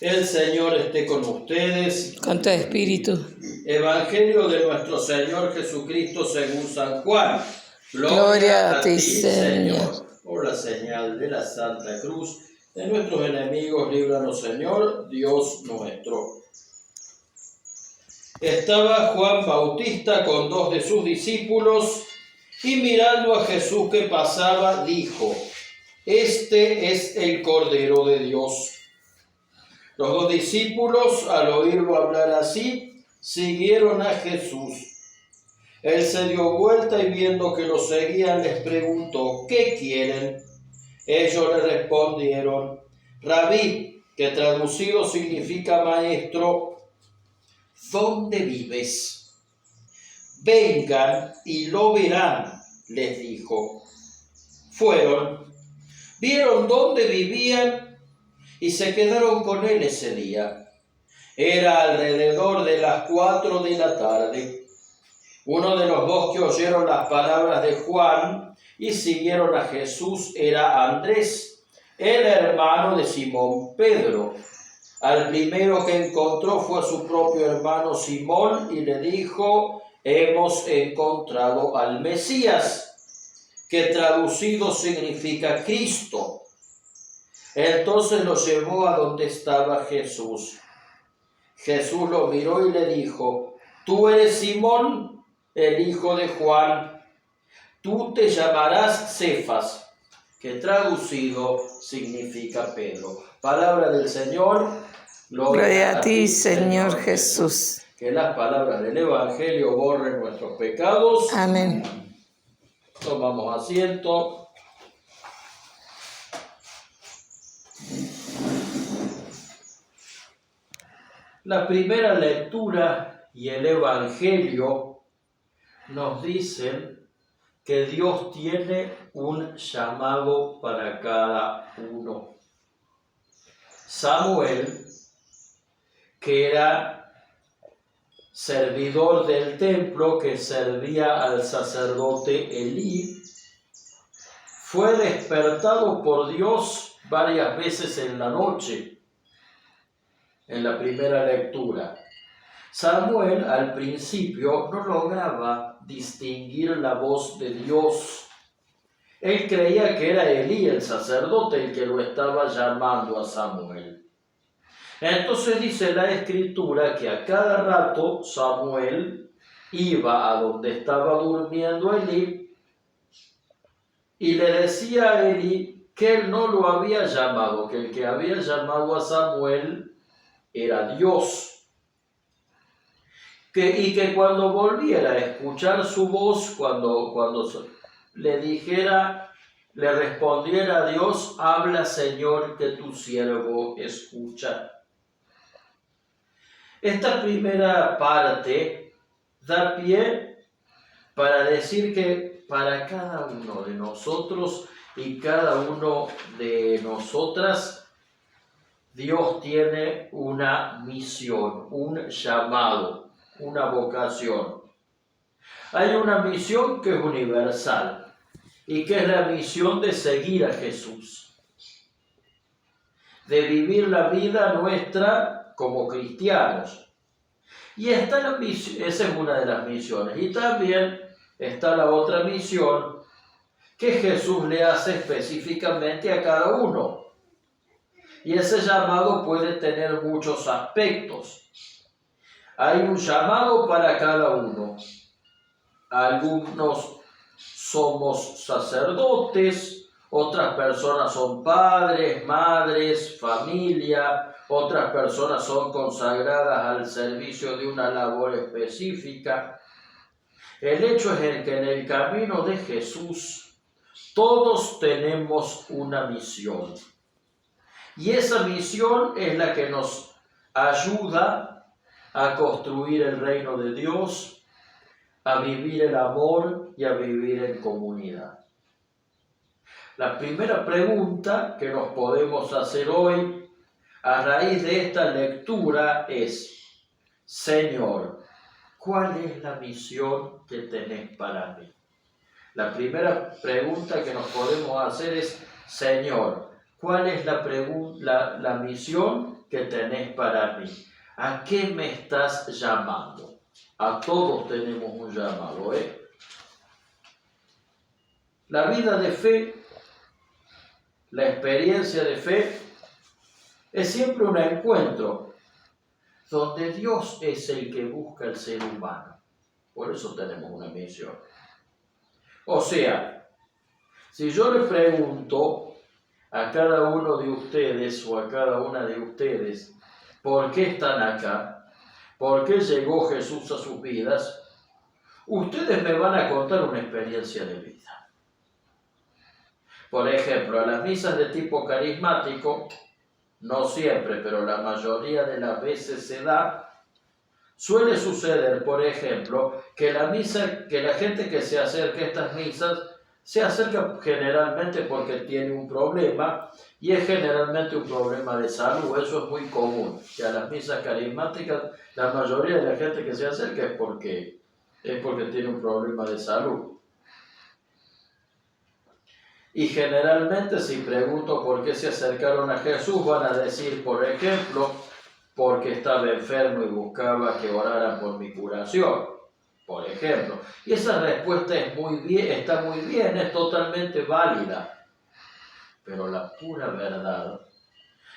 El Señor esté con ustedes. Con tu espíritu. Evangelio de nuestro Señor Jesucristo según San Juan. Gloria a ti, Señor. Por la señal de la Santa Cruz de nuestros enemigos, líbranos, Señor, Dios nuestro. Estaba Juan Bautista con 2 de sus discípulos y mirando a Jesús que pasaba, dijo: Este es el Cordero de Dios. Los 2 discípulos, al oírlo hablar así, siguieron a Jesús. Él se dio vuelta y viendo que lo seguían, les preguntó: ¿qué quieren? Ellos le respondieron: Rabí, que traducido significa maestro, ¿dónde vives? Vengan y lo verán, les dijo. Fueron, vieron dónde vivían y se quedaron con él ese día. Era alrededor de las 4 de la tarde. Uno de los 2 que oyeron las palabras de Juan y siguieron a Jesús era Andrés, el hermano de Simón Pedro. Al primero que encontró fue a su propio hermano Simón y le dijo: hemos encontrado al Mesías, que traducido significa Cristo. Entonces lo llevó a donde estaba Jesús. Jesús lo miró y le dijo: tú eres Simón, el hijo de Juan. Tú te llamarás Cefas, que traducido significa Pedro. Palabra del Señor. Gloria a ti, Señor Jesús. Que las palabras del Evangelio borren nuestros pecados. Amén. Tomamos asiento. La primera lectura y el Evangelio nos dicen que Dios tiene un llamado para cada uno. Samuel, que era servidor del templo, que servía al sacerdote Elí, fue despertado por Dios varias veces en la noche. En la primera lectura, Samuel al principio no lograba distinguir la voz de Dios. Él creía que era Elí, el sacerdote, el que lo estaba llamando a Samuel. Entonces dice la Escritura que a cada rato Samuel iba a donde estaba durmiendo Elí y le decía a Elí que él no lo había llamado, que el que había llamado a Samuel era Dios, y que cuando volviera a escuchar su voz, cuando le dijera, le respondiera a Dios: habla, Señor, que tu siervo escucha. Esta primera parte da pie para decir que para cada uno de nosotros y cada uno de nosotras, Dios tiene una misión, un llamado, una vocación. Hay una misión que es universal y que es la misión de seguir a Jesús, de vivir la vida nuestra como cristianos. Y esa es una de las misiones. Y también está la otra misión que Jesús le hace específicamente a cada uno. Y ese llamado puede tener muchos aspectos. Hay un llamado para cada uno. Algunos somos sacerdotes, otras personas son padres, madres, familia, otras personas son consagradas al servicio de una labor específica. El hecho es que en el camino de Jesús todos tenemos una misión. Y esa misión es la que nos ayuda a construir el reino de Dios, a vivir el amor y a vivir en comunidad. La primera pregunta que nos podemos hacer hoy, a raíz de esta lectura, es: Señor, ¿cuál es la misión que tenés para mí? La primera pregunta que nos podemos hacer es: Señor, ¿cuál es la misión que tenés para mí. ¿A qué me estás llamando? A todos tenemos un llamado, La vida de fe, la experiencia de fe, es siempre un encuentro donde Dios es el que busca al ser humano. Por eso tenemos una misión. O sea, si yo le pregunto a cada uno de ustedes o a cada una de ustedes, ¿por qué están acá? ¿Por qué llegó Jesús a sus vidas? Ustedes me van a contar una experiencia de vida. Por ejemplo, a las misas de tipo carismático, no siempre, pero la mayoría de las veces se da, suele suceder, por ejemplo, que la gente que se acerca a estas misas se acerca generalmente porque tiene un problema y es generalmente un problema de salud. Eso es muy común, que a las misas carismáticas la mayoría de la gente que se acerca es porque tiene un problema de salud. Y generalmente si pregunto por qué se acercaron a Jesús, van a decir, por ejemplo, porque estaba enfermo y buscaba que oraran por mi curación, por ejemplo. Y esa respuesta está muy bien, es totalmente válida. Pero la pura verdad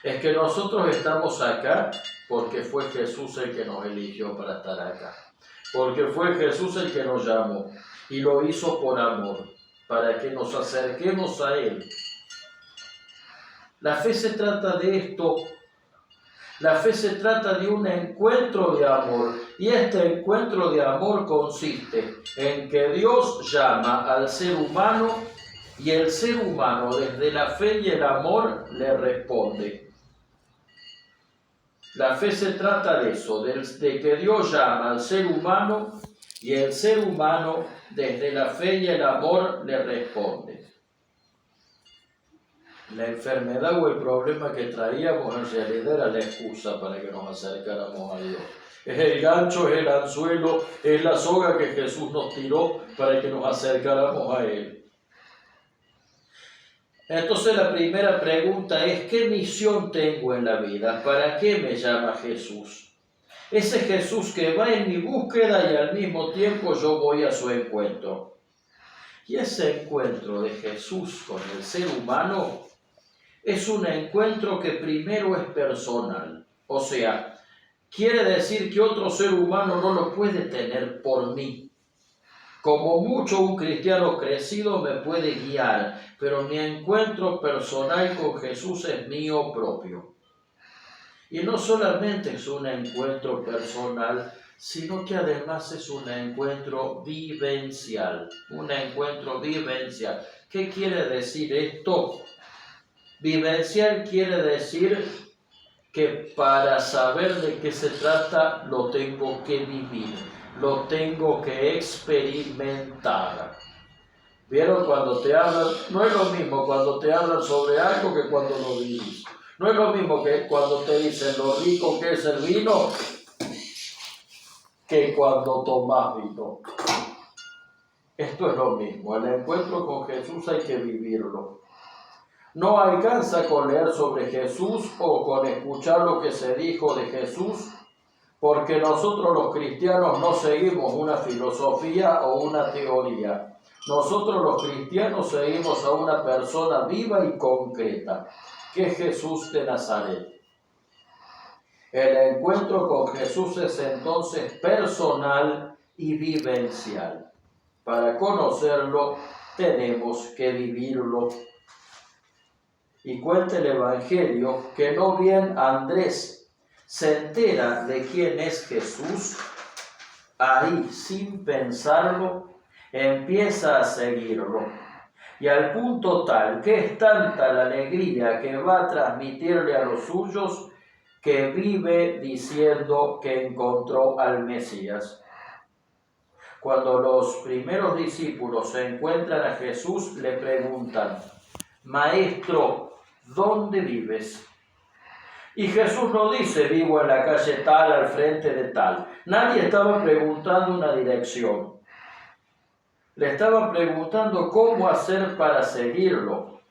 es que nosotros estamos acá porque fue Jesús el que nos eligió para estar acá. Porque fue Jesús el que nos llamó y lo hizo por amor, para que nos acerquemos a Él. La fe se trata de esto. La fe se trata de un encuentro de amor, y este encuentro de amor consiste en que Dios llama al ser humano y el ser humano desde la fe y el amor le responde. La fe se trata de eso, de que Dios llama al ser humano y el ser humano desde la fe y el amor le responde. La enfermedad o el problema que traíamos en realidad era la excusa para que nos acercáramos a Dios. Es el gancho, es el anzuelo, es la soga que Jesús nos tiró para que nos acercáramos a Él. Entonces la primera pregunta es, ¿qué misión tengo en la vida? ¿Para qué me llama Jesús? Ese Jesús que va en mi búsqueda y al mismo tiempo yo voy a su encuentro. Y ese encuentro de Jesús con el ser humano es un encuentro que primero es personal. O sea, quiere decir que otro ser humano no lo puede tener por mí. Como mucho un cristiano crecido me puede guiar, pero mi encuentro personal con Jesús es mío propio. Y no solamente es un encuentro personal, sino que además es un encuentro vivencial. Un encuentro vivencial. ¿Qué quiere decir esto? Vivencial quiere decir que para saber de qué se trata lo tengo que vivir, lo tengo que experimentar. ¿Vieron? Cuando te hablan, no es lo mismo cuando te hablan sobre algo que cuando lo vivís. No es lo mismo que cuando te dicen lo rico que es el vino que cuando tomás vino. Esto es lo mismo, el encuentro con Jesús hay que vivirlo. No alcanza con leer sobre Jesús o con escuchar lo que se dijo de Jesús, porque nosotros los cristianos no seguimos una filosofía o una teoría. Nosotros los cristianos seguimos a una persona viva y concreta, que es Jesús de Nazaret. El encuentro con Jesús es entonces personal y vivencial. Para conocerlo tenemos que vivirlo. Y cuenta el Evangelio que no bien Andrés se entera de quién es Jesús, ahí sin pensarlo empieza a seguirlo. Y al punto tal que es tanta la alegría que va a transmitirle a los suyos que vive diciendo que encontró al Mesías. Cuando los primeros discípulos se encuentran a Jesús, le preguntan: Maestro, ¿dónde vives? Y Jesús no dice, vivo en la calle tal, al frente de tal. Nadie estaba preguntando una dirección. Le estaban preguntando cómo hacer para seguirlo.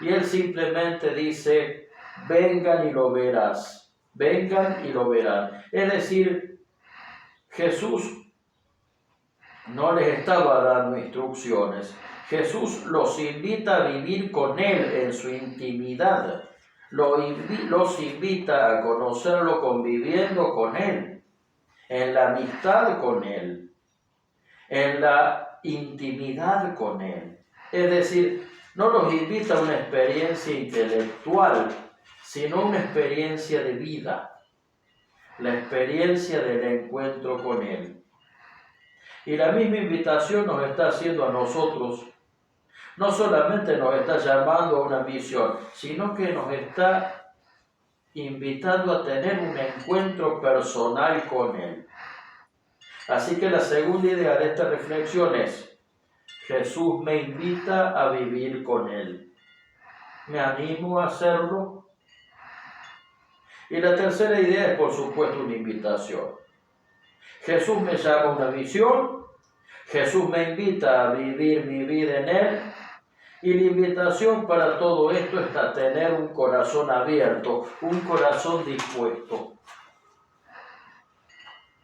Y él simplemente dice, vengan y lo verás. vengan y lo verán. Es decir, Jesús no les estaba dando instrucciones. Jesús los invita a vivir con Él en su intimidad. Los invita a conocerlo conviviendo con Él, en la amistad con Él, en la intimidad con Él. Es decir, no los invita a una experiencia intelectual, sino una experiencia de vida, la experiencia del encuentro con Él. Y la misma invitación nos está haciendo a nosotros. No solamente nos está llamando a una misión, sino que nos está invitando a tener un encuentro personal con Él. Así que la segunda idea de esta reflexión es: Jesús me invita a vivir con Él. ¿Me animo a hacerlo? Y la tercera idea es, por supuesto, una invitación. Jesús me llama a una misión, Jesús me invita a vivir mi vida en Él, y la invitación para todo esto es a tener un corazón abierto, un corazón dispuesto.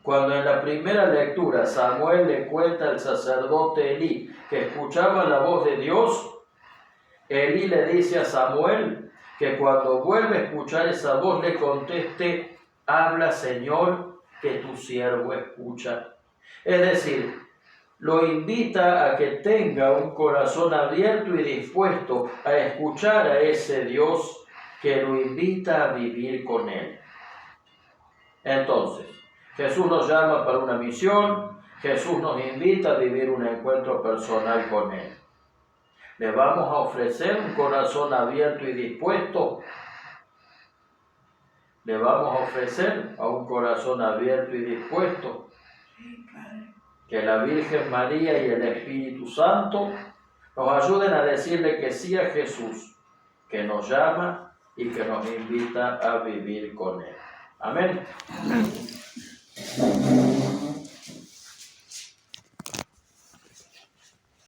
Cuando en la primera lectura Samuel le cuenta al sacerdote Elí que escuchaba la voz de Dios, Elí le dice a Samuel que cuando vuelve a escuchar esa voz le conteste: habla, Señor, que tu siervo escucha. Es decir, lo invita a que tenga un corazón abierto y dispuesto a escuchar a ese Dios que lo invita a vivir con Él. Entonces, Jesús nos llama para una misión, Jesús nos invita a vivir un encuentro personal con Él. ¿Le vamos a ofrecer un corazón abierto y dispuesto? ¿Le vamos a ofrecer a un corazón abierto y dispuesto? Que la Virgen María y el Espíritu Santo nos ayuden a decirle que sí a Jesús, que nos llama y que nos invita a vivir con Él. Amén. Amén.